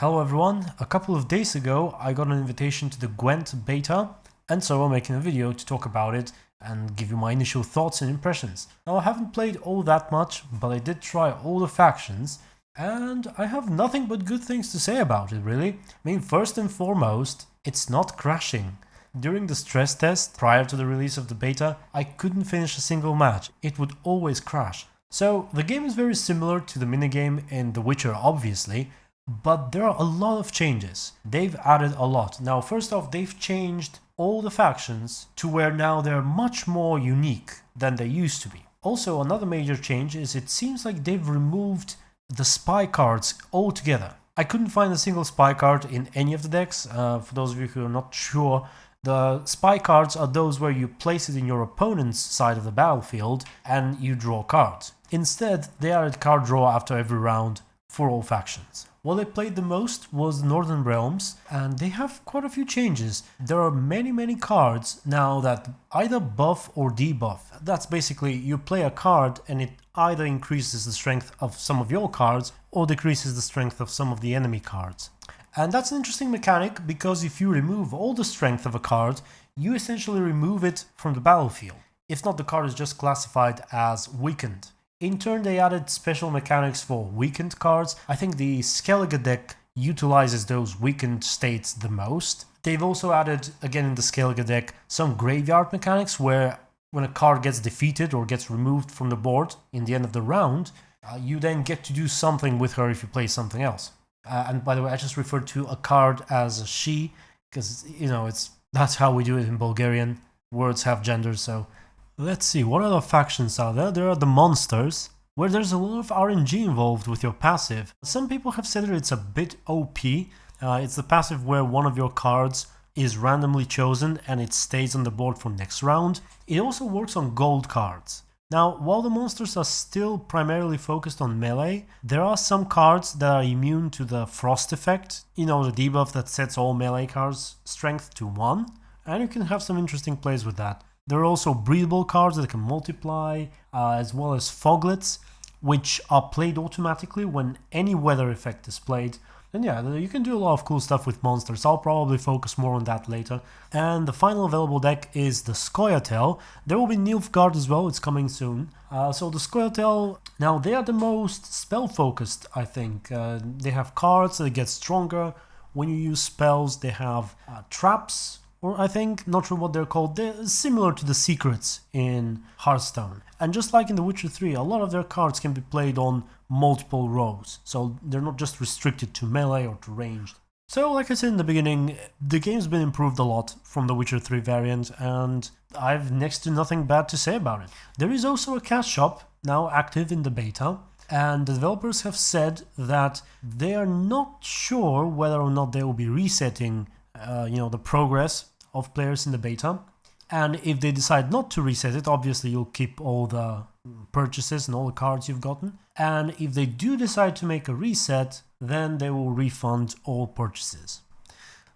Hello everyone, a couple of days ago I got an invitation to the GWENT beta, and so I'm making a video to talk about it and give you my initial thoughts and impressions. Now I haven't played all that much, but I did try all the factions, and I have nothing but good things to say about it really. I mean, first and foremost, it's not crashing. During the stress test, prior to the release of the beta, I couldn't finish a single match, it would always crash. So the game is very similar to the minigame in The Witcher obviously, but there are a lot of changes. They've added a lot. Now, first off, they've changed all the factions to where now they're much more unique than they used to be. Also, another major change is it seems like they've removed the spy cards altogether. I couldn't find a single spy card in any of the decks. For those of you who are not sure, the spy cards are those where you place it in your opponent's side of the battlefield and you draw cards. Instead, they added card draw after every round for all factions. What I played the most was the Northern Realms, and they have quite a few changes. There are many cards now that either buff or debuff. That's basically you play a card and it either increases the strength of some of your cards or decreases the strength of some of the enemy cards. And that's an interesting mechanic because if you remove all the strength of a card, you essentially remove it from the battlefield. If not, the card is just classified as weakened. In turn, they added special mechanics for weakened cards. I think the Skellige deck utilizes those weakened states the most. They've also added, again in the Skellige deck, some graveyard mechanics where when a card gets defeated or gets removed from the board in the end of the round, you then get to do something with her if you play something else. And by the way, I just referred to a card as a she, because, you know, that's how we do it in Bulgarian. Words have genders, so... Let's see, what other factions are there? There are the monsters, where there's a lot of RNG involved with your passive. Some people have said that it's a bit OP. It's the passive where one of your cards is randomly chosen and it stays on the board for next round. It also works on gold cards. Now, while the monsters are still primarily focused on melee, there are some cards that are immune to the frost effect, you know, the debuff that sets all melee cards' strength to 1, and you can have some interesting plays with that. There are also breedable cards that can multiply, as well as foglets, which are played automatically when any weather effect is played. And yeah, you can do a lot of cool stuff with monsters. I'll probably focus more on that later. And the final available deck is the Scoia'tael. There will be Nilfgaard as well, it's coming soon. So the Scoia'tael, now they are the most spell focused, I think. They have cards that get stronger when you use spells. They have traps, or I think, not sure what they're called, they're similar to the secrets in Hearthstone. And just like in The Witcher 3, a lot of their cards can be played on multiple rows, so they're not just restricted to melee or to ranged. So like I said in the beginning, the game's been improved a lot from The Witcher 3 variant, and I've next to nothing bad to say about it. There is also a cash shop now active in the beta, and the developers have said that they are not sure whether or not they will be resetting the progress of players in the beta, and if they decide not to reset it, obviously you'll keep all the purchases and all the cards you've gotten, and if they do decide to make a reset, then they will refund all purchases.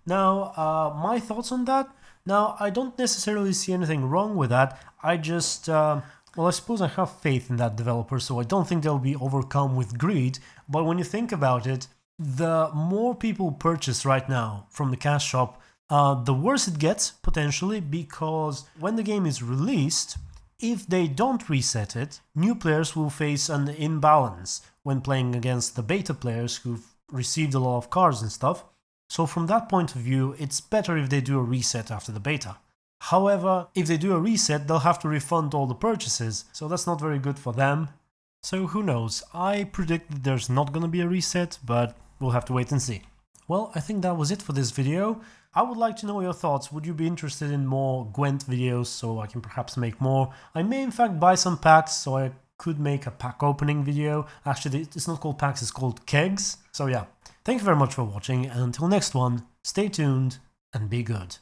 Now, my thoughts on that? Now, I don't necessarily see anything wrong with that. I just, well, I suppose I have faith in that developer, so I don't think they'll be overcome with greed, but when you think about it, the more people purchase right now from the cash shop, the worse it gets, potentially, because when the game is released, if they don't reset it, new players will face an imbalance when playing against the beta players who've received a lot of cards and stuff. So from that point of view, it's better if they do a reset after the beta. However, if they do a reset, they'll have to refund all the purchases, so that's not very good for them. So who knows, I predict that there's not gonna be a reset, but we'll have to wait and see. Well, I think that was it for this video. I would like to know your thoughts. Would you be interested in more GWENT videos so I can perhaps make more? I may in fact buy some packs so I could make a pack opening video. Actually, it's not called packs, it's called kegs. So yeah, thank you very much for watching, and until next one, stay tuned and be good.